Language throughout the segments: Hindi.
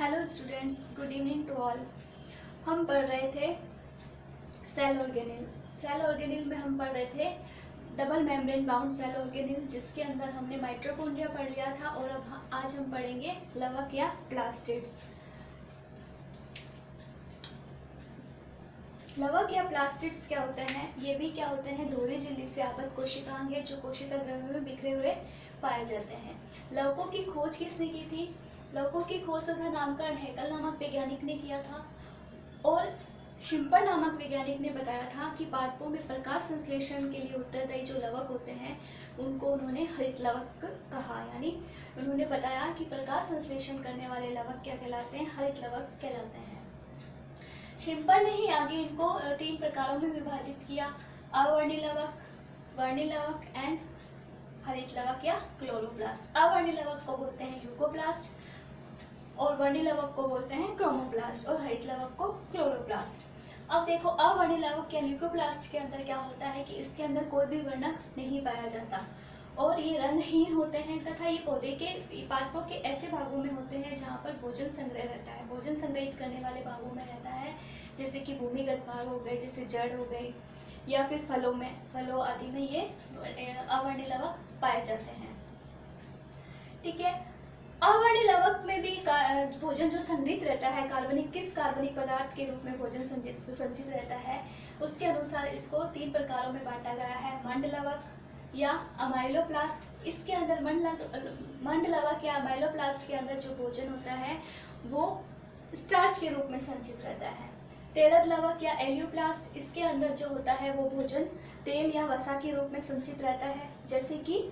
Hello students, good evening to all. हम पढ़ रहे थे सेल ऑर्गेनेल। सेल ऑर्गेनेल में हम पढ़ रहे थे double membrane bound cell organelle, जिसके अंदर हमने माइटोकॉन्ड्रिया पढ़ लिया था। और अब आज हम पढ़ेंगे लवक या प्लास्टिड्स। लवक या प्लास्टिड्स क्या होते हैं? ये भी क्या होते हैं? धूरी झिल्ली से आबद्ध कोशिकांग है जो कोशिका द्रव्य में बिखरे हुए पाए जाते हैं। लवकों की खोज किसने की थी? लवकों की खोज तथा नामकरण हैकल नामक वैज्ञानिक ने किया था। और शिम्पर नामक वैज्ञानिक ने बताया था कि पादपों में प्रकाश संश्लेषण के लिए उत्तरदायी जो लवक होते हैं उनको उन्होंने हरित लवक कहा। यानी उन्होंने बताया कि प्रकाश संश्लेषण करने वाले लवक क्या कहलाते हैं? हरित लवक कहलाते हैं। शिम्पर ने ही आगे इनको 3 प्रकारों में विभाजित किया: अवर्णी लवक, वर्णी लवक एंड हरित लवक या क्लोरोप्लास्ट। अवर्णी लवक को बोलते हैं ल्यूकोप्लास्ट और वर्णी लवक को बोलते हैं क्रोमोप्लास्ट और हरित लवक को क्लोरोप्लास्ट। अब देखो, अवर्णी लवक या ल्यूकोप्लास्ट के अंदर क्या होता है कि इसके अंदर कोई भी वर्णक नहीं पाया जाता और ये रंगहीन होते हैं तथा ये पौधे के पादपों के ऐसे भागों में होते हैं जहाँ पर भोजन संग्रह रहता है। भोजन संग्रहित करने वाले भागों में रहता है, जैसे कि भूमिगत भाग हो गए, जैसे जड़ हो गई, या फिर फलों आदि में ये अवर्णी लवक पाए जाते हैं। ठीक है। अवर्णी लवक में भी भोजन जो संग्रहित रहता है किस कार्बनिक पदार्थ के रूप में भोजन संचित रहता है, उसके अनुसार इसको 3 प्रकारों में बांटा गया है: मंड लवक या अमाइलोप्लास्ट। इसके अंदर मंड लवक या अमाइलोप्लास्ट के अंदर जो भोजन होता है वो स्टार्च के रूप में संचित रहता है। तेलद लवक या एलियोप्लास्ट, इसके अंदर जो होता है वो भोजन तेल या वसा के रूप में संचित रहता है, जैसे कि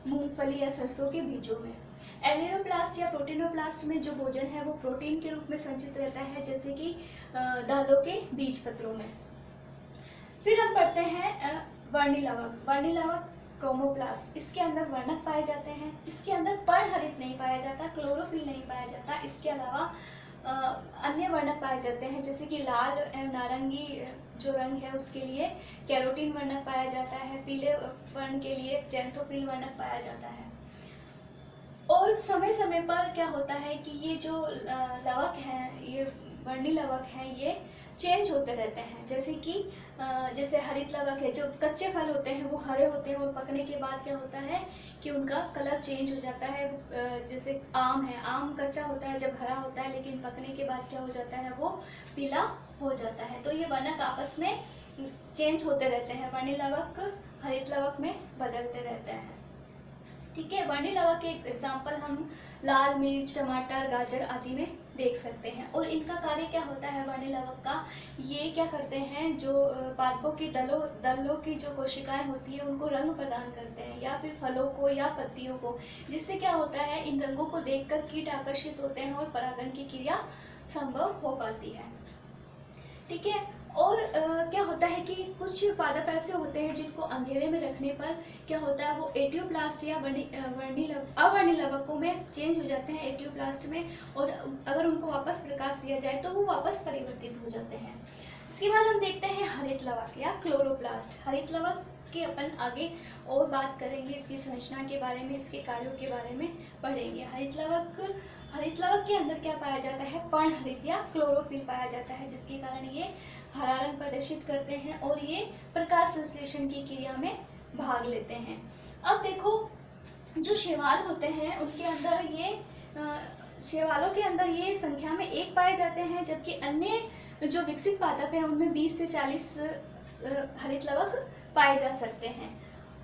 मूंगफली या सरसों के बीजों में। एलियोप्लास्ट या प्रोटीनोप्लास्ट में जो भोजन है वो प्रोटीन के रूप में संचित रहता है, जैसे कि दालों के बीज पत्रों में। फिर हम पढ़ते हैं वर्णी लवक। वर्णी लवक क्रोमोप्लास्ट, इसके अंदर वर्णक पाए जाते हैं। इसके अंदर पर्णहरित नहीं पाया जाता, क्लोरोफिल नहीं पाया जाता। इसके अलावा अन्य वर्णक पाए जाते हैं, जैसे कि लाल एवं नारंगी जो रंग है उसके लिए कैरोटीन वर्णक पाया जाता है। पीले वर्ण के लिए ज़ैंथोफिल वर्णक पाया जाता है। और समय समय पर क्या होता है कि ये जो लवक हैं, ये वर्णी लवक हैं, ये चेंज होते रहते हैं। जैसे हरित लवक है, जो कच्चे फल होते हैं वो हरे होते हैं और पकने के बाद क्या होता है कि उनका कलर चेंज हो जाता है। जैसे आम है, आम कच्चा होता है जब हरा होता है, लेकिन पकने के बाद क्या हो जाता है, वो पीला हो जाता है। तो ये वर्णक आपस में चेंज होते रहते हैं, वर्णी लवक हरित लवक में बदलते रहते हैं। ठीक है। वर्णी लवक के एग्जाम्पल हम लाल मिर्च, टमाटर, गाजर आदि में देख सकते हैं। और इनका कार्य क्या होता है वर्णी लवक का? ये क्या करते हैं, जो पादपों की दलों की जो कोशिकाएं होती है उनको रंग प्रदान करते हैं, या फिर फलों को या पत्तियों को, जिससे क्या होता है इन रंगों को देखकर कीट आकर्षित होते हैं और परागण की क्रिया संभव हो पाती है। ठीक है। और क्या होता है कि कुछ पादप ऐसे होते हैं जिनको अंधेरे में रखने पर क्या होता है, वो एटियोप्लास्ट या अवर्णी लवकों में चेंज हो जाते हैं, एटियोप्लास्ट में। और अगर उनको वापस प्रकाश दिया जाए तो वो वापस परिवर्तित हो जाते हैं। इसके बाद हम देखते हैं हरित लवक या क्लोरोप्लास्ट। हरित लवक के अपन आगे और बात करेंगे, इसकी संरचना के बारे में, इसके कार्यों के बारे में पढ़ेंगे। हरित लवक के अंदर क्या पाया जाता है? पर्णहरित या क्लोरोफिल पाया जाता है, जिसके कारण ये हरा रंग प्रदर्शित करते हैं और ये प्रकाश संश्लेषण की क्रिया में भाग लेते हैं। अब देखो, जो शैवाल होते हैं उनके अंदर शैवालों के अंदर ये संख्या में 1 पाए जाते हैं, जबकि अन्य जो विकसित पादप हैं उनमें 20 से 40 हरित लवक पाए जा सकते हैं।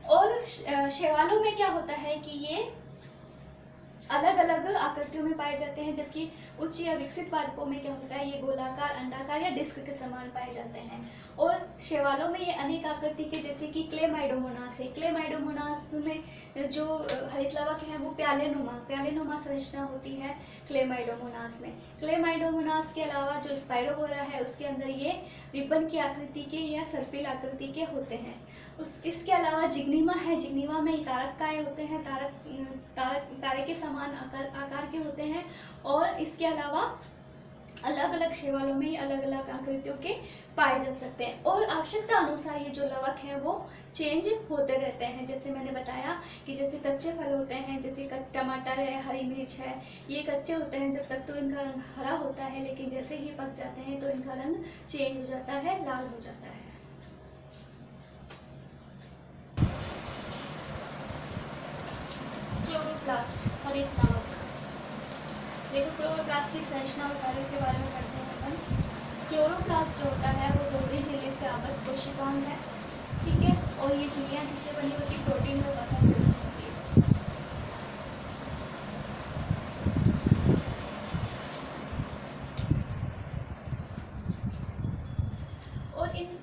और शैवालों में क्या होता है कि ये अलग अलग आकृतियों में पाए जाते हैं, जबकि उच्च या विकसित पादपों में क्या होता है, ये गोलाकार, अंडाकार या डिस्क के समान पाए जाते हैं। और शैवालों में ये अनेक आकृति के, जैसे कि क्लेमाइडोमोनास है। क्लेमाइडोमोनास में जो हरित लवक है वो प्यालेनुमा संरचना होती है क्लेमाइडोमोनास में। क्लेमाइडोमोनास के अलावा जो स्पाइरोगोरा है उसके अंदर ये रिबन की आकृति के या सर्पिल आकृति के होते हैं। इसके अलावा जिग्निमा है। जिग्निमा में तारक होते हैं, तारे के समान आकार के होते हैं। और इसके अलावा अलग अलग शैवालों में अलग अलग आकृतियों के पाए जा सकते हैं और आवश्यकता अनुसार ये जो लवक हैं वो चेंज होते रहते हैं। जैसे मैंने बताया कि जैसे कच्चे फल होते हैं, जैसे टमाटर है, हरी मिर्च है, ये कच्चे होते हैं जब तक तो इनका रंग हरा होता है, लेकिन जैसे ही पक जाते हैं तो इनका रंग चेंज हो जाता है, लाल हो जाता है। क्लोरोप्लास्ट, हरित लवक। देखो क्लोरोप्लास्ट की संरचना और कार्य के बारे में पढ़ते हैं अपन। क्लोरोप्लास्ट जो होता है वो दोहरी झिल्ली से आबद्ध कोशिकांग है, ठीक है, और ये झिल्लियाँ किससे बनी होती है? प्रोटीन और वसा से बनी होती है। और इन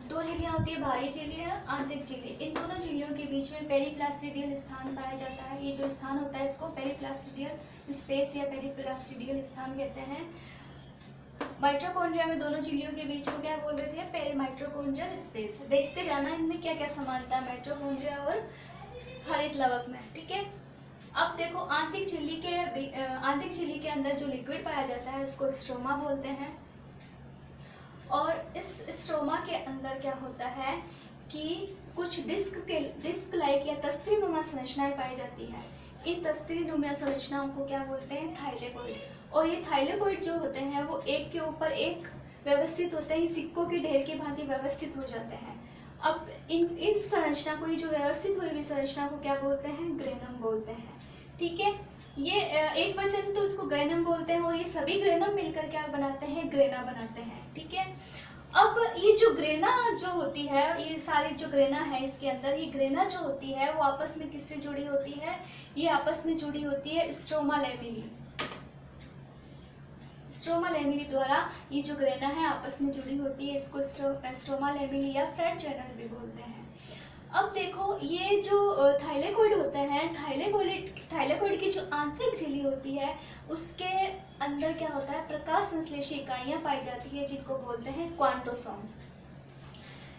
दो झिल्लियाँ होती है, बाहरी झिल्ली और आंतरिक झिल्ली। इन दोनों झिल्लियों के बीच में पेरिप्लास्टिडियल स्थान पाया जाता है। ये जो स्थान होता है इसको पेरिप्लास्टिडियल स्पेस या पेरिप्लास्टिडियल स्थान कहते हैं। माइटोकॉन्ड्रिया में दोनों झिल्लियों के बीच को क्या बोल रहे थे? पेरीमाइटोकॉन्ड्रियल स्पेस। देखते जाना इनमें क्या क्या समानता है माइटोकॉन्ड्रिया और हरित लवक में, ठीक है। अब देखो आंतरिक झिल्ली के अंदर जो लिक्विड पाया जाता है उसको स्ट्रोमा बोलते हैं। और इस स्ट्रोमा के अंदर क्या होता है कि कुछ डिस्क लाइक या तस्त्रीनुमा संरचनाएं पाई जाती है। इन तस्त्रीनुमा संरचनाओं को क्या बोलते हैं? थाइलेकोइड। और ये थाइलेकोइड जो होते हैं वो एक के ऊपर एक व्यवस्थित होते हैं, सिक्कों के ढेर की भांति व्यवस्थित हो जाते हैं। अब इस संरचना को, ये जो व्यवस्थित हुई हुई संरचना को क्या बोलते हैं? ग्रेनम बोलते हैं, ठीक है। ये एक वचन तो उसको ग्रेनम बोलते हैं और ये सभी ग्रेनम मिलकर क्या बनाते हैं? ग्रेना बनाते हैं, ठीक है। अब ये जो ग्रेना जो होती है, ये सारी जो ग्रेना है इसके अंदर, ये ग्रेना जो होती है वो आपस में किससे जुड़ी होती है? ये आपस में जुड़ी होती है स्ट्रोमा लैमेली। स्ट्रोमा लैमेली द्वारा ये जो ग्रेना है आपस में जुड़ी होती है, इसको स्ट्रोमा लैमेली या फ्रेड चैनल भी बोलते हैं। अब देखो ये जो थाइलेकोइड होते हैं, थाइलेकोइड की जो आंतरिक झिल्ली होती है उसके अंदर क्या होता है? प्रकाश संश्लेषी इकाइयां पाई जाती है जिनको बोलते हैं क्वांटोसोम।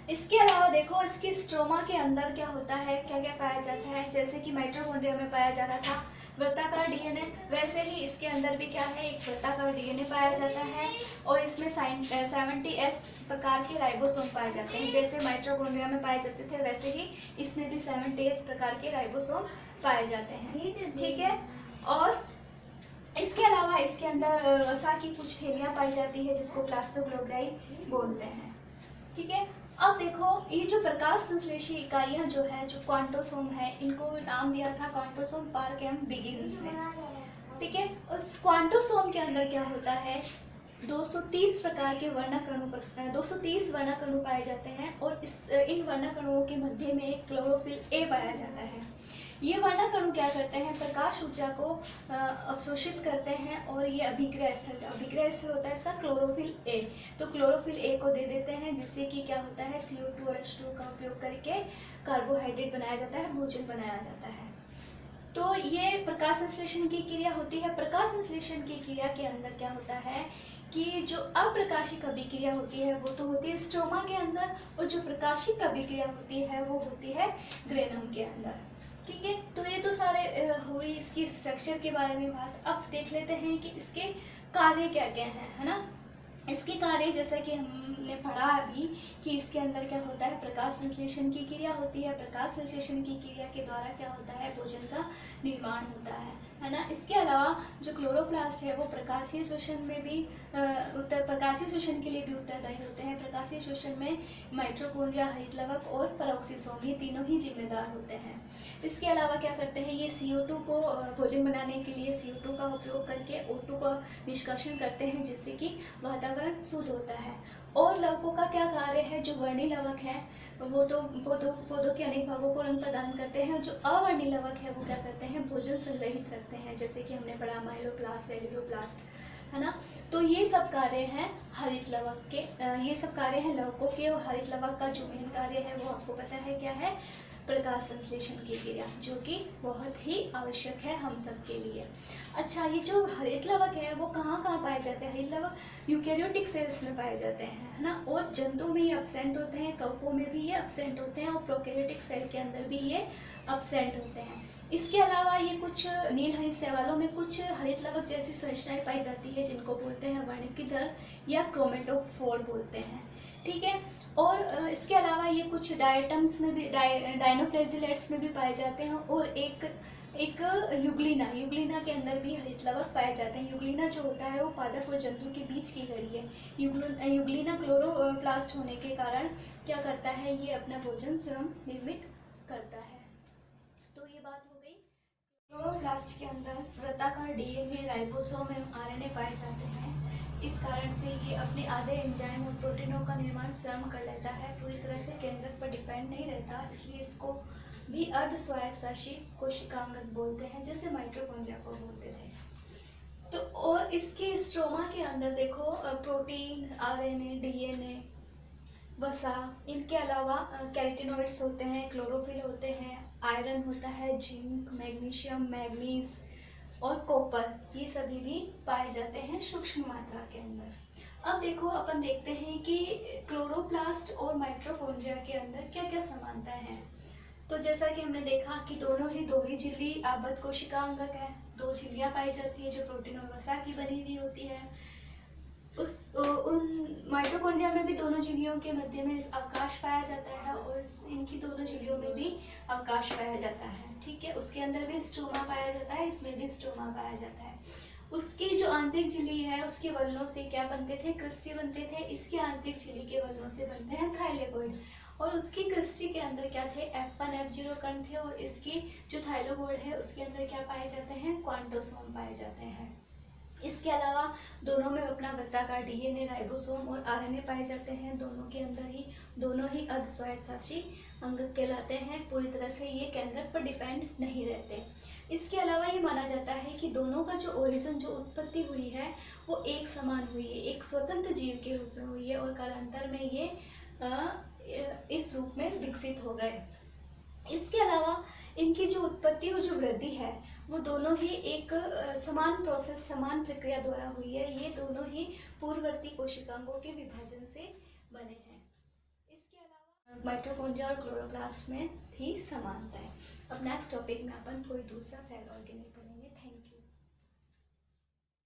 इसके अलावा देखो इसके स्ट्रोमा के अंदर क्या होता है, क्या क्या पाया जाता है? जैसे कि माइटोकॉन्ड्रिया में पाया जाता था वृत्ताकार डीएनए, वैसे ही इसके अंदर भी क्या है? एक वृत्ताकार डीएनए पाया जाता है और इसमें 70S प्रकार के राइबोसोम पाए जाते हैं। जैसे माइटोकॉन्ड्रिया में पाए जाते थे वैसे ही इसमें भी 70S प्रकार के राइबोसोम पाए जाते हैं, ठीक है। और इसके अलावा इसके अंदर वसा की कुछ थैलियाँ पाई जाती है जिसको प्लास्टोग्लोब्लाई बोलते हैं, ठीक है। अब देखो ये जो प्रकाश संश्लेषी इकाइयां जो है, जो क्वांटोसोम है, इनको नाम दिया था क्वांटोसोम पार्क एंड बिगिंस ने, ठीक है। उस क्वांटोसोम के अंदर क्या होता है? 230 प्रकार के वर्णाकणु 230 वर्णाकणु पाए जाते हैं और इन वर्णाकणुओं के मध्य में एक क्लोरोफिल ए पाया जाता है। ये वर्णाकणु क्या करते हैं? प्रकाश ऊर्जा को अवशोषित करते हैं और ये अभिक्रिया स्थल होता है इसका क्लोरोफिल ए। तो क्लोरोफिल ए को दे देते हैं जिससे कि क्या होता है? CO2 और H2 का उपयोग करके कार्बोहाइड्रेट बनाया जाता है, भोजन बनाया जाता है। तो ये प्रकाश संश्लेषण की क्रिया होती है। प्रकाश संश्लेषण की क्रिया के अंदर क्या होता है कि जो अप्रकाशिक अभिक्रिया होती है वो तो होती है स्ट्रोमा के अंदर, और जो प्रकाशिक अभिक्रिया होती है वो होती है ग्रेनम के अंदर, ठीक है। तो ये तो सारे हुई इसकी स्ट्रक्चर के बारे में बात। अब देख लेते हैं कि इसके कार्य क्या क्या हैं, है ना। इसके कार्य जैसा कि हमने पढ़ा अभी कि इसके अंदर क्या होता है? प्रकाश संश्लेषण की क्रिया होती है। प्रकाश संश्लेषण की क्रिया के द्वारा क्या होता है? भोजन का निर्माण होता है ना। इसके अलावा जो क्लोरोप्लास्ट है वो प्रकाशीय शोषण में भी प्रकाशीय शोषण के लिए भी उत्तरदायी होते हैं। प्रकाशीय शोषण में माइटोकॉन्ड्रिया, हरित लवक और पेरोक्सिसोम, ये तीनों ही जिम्मेदार होते हैं। इसके अलावा क्या करते हैं? ये CO2 को भोजन बनाने के लिए CO2 का उपयोग करके O2 का निष्कासन करते हैं जिससे कि वातावरण शुद्ध होता है। और लवकों का क्या कार्य है? जो वर्णी लवक है वो तो पौधों के अनेक भागों को रंग प्रदान करते हैं। जो अवर्णी लवक है वो क्या करते हैं? भोजन संग्रहित करते हैं, जैसे कि हमने पढ़ा माइलोप्लास्ट, सेल्यूलोप्लास्ट, है ना। तो ये सब कार्य हैं हरित लवक के, ये सब कार्य हैं लवकों के। और हरित लवक का जो मेन कार्य है वो आपको पता है क्या है? प्रकाश संश्लेषण की क्रिया, जो कि बहुत ही आवश्यक है हम सब के लिए। अच्छा, ये जो हरित लवक है वो कहाँ कहाँ पाए जाते हैं? हरित लवक यूकैरियोटिक सेल्स में पाए जाते हैं, है ना। और जंतुओं में ये अब्सेंट होते हैं, कवकों में भी ये अब्सेंट होते हैं और प्रोकैरियोटिक सेल के अंदर भी ये अब्सेंट होते हैं। इसके अलावा ये कुछ नील हरित शैवालों में कुछ हरित लवक जैसी संरचनाएं पाई जाती है जिनको बोलते हैं वर्णिकीधर या क्रोमेटोफोर बोलते हैं, ठीक है। और इसके अलावा ये कुछ डायटम्स में भी डायनोफ्लेजिलेट्स में भी पाए जाते हैं, और एक युग्लिना के अंदर भी हरित लवक पाए जाते हैं। युग्लिना जो होता है वो पादप और जंतु के बीच की कड़ी है। युग्लिना क्लोरोप्लास्ट होने के कारण क्या करता है, ये अपना भोजन स्वयं निर्मित करता है। तो ये बात हो गई। क्लोरोप्लास्ट के अंदर वृत्ताकार डीएनए, राइबोसोम एवं आरएनए पाए जाते हैं। इस कारण से ये अपने आधे एंजाइम और प्रोटीनों का निर्माण स्वयं कर लेता है, पूरी तरह से केंद्रक पर डिपेंड नहीं रहता, इसलिए इसको भी अर्ध स्वायत्त शासी कोशिकांगक बोलते हैं, जैसे माइटोकॉन्ड्रिया को बोलते थे। तो और इसके स्ट्रोमा के अंदर देखो प्रोटीन, आरएनए, डीएनए, वसा, इनके अलावा कैरोटीनॉइड्स होते हैं, क्लोरोफिल होते हैं, आयरन होता है, जिंक, मैग्नीशियम, मैग्नीज और कॉपर, ये सभी भी पाए जाते हैं सूक्ष्म मात्रा के अंदर। अब देखो अपन देखते हैं कि क्लोरोप्लास्ट और माइटोकॉन्ड्रिया के अंदर क्या क्या समानताएं हैं। तो जैसा कि हमने देखा कि दोनों ही दोहरी झिल्ली आबद्ध कोशिकांगक है, दो झिल्लियां पाई जाती है जो प्रोटीन और वसा की बनी हुई होती है। उन माइटोकॉन्ड्रिया में भी दोनों झिल्लियों के मध्य में अवकाश पाया जाता है, और इनकी दोनों झिल्लियों में भी अवकाश पाया जाता है, ठीक है। उसके अंदर भी स्ट्रोमा पाया जाता है, इसमें भी स्ट्रोमा पाया जाता है। उसकी जो आंतरिक झिल्ली है उसके वलनों से क्या बनते थे, क्रिस्टी बनते थे। इसकी आंतरिक झिल्ली के वलनों से बनते हैं थाइलेकोइड, और उसकी क्रिस्टी के अंदर क्या थे, F1 F0 कण थे, और इसकी जो थाइलेकोइड है उसके अंदर क्या पाए जाते हैं, क्वांटोसोम पाए जाते हैं। इसके अलावा दोनों में अपना वृत्ताकार डीएनए, राइबोसोम और आरएनए पाए जाते हैं। दोनों ही अर्ध स्वायत्त शासी अंगक कहलाते हैं, पूरी तरह से ये केंद्रक पर डिपेंड नहीं रहते। इसके अलावा ये माना जाता है कि दोनों का जो ओरिजिन, जो उत्पत्ति हुई है वो एक समान हुई है, एक स्वतंत्र जीव के रूप में हुई है, और कालांतर में ये इस रूप में विकसित हो गए। इसके अलावा इनकी जो उत्पत्ति और जो वृद्धि है वो दोनों ही एक समान प्रोसेस, समान प्रक्रिया द्वारा हुई है। ये दोनों ही पूर्ववर्ती कोशिकांगों के विभाजन से बने हैं। इसके अलावा माइटोकॉन्ड्रिया और क्लोरोप्लास्ट में थी समानताएं। अब नेक्स्ट टॉपिक में अपन कोई दूसरा सेल ऑर्गेनेल पढ़ेंगे। Thank you.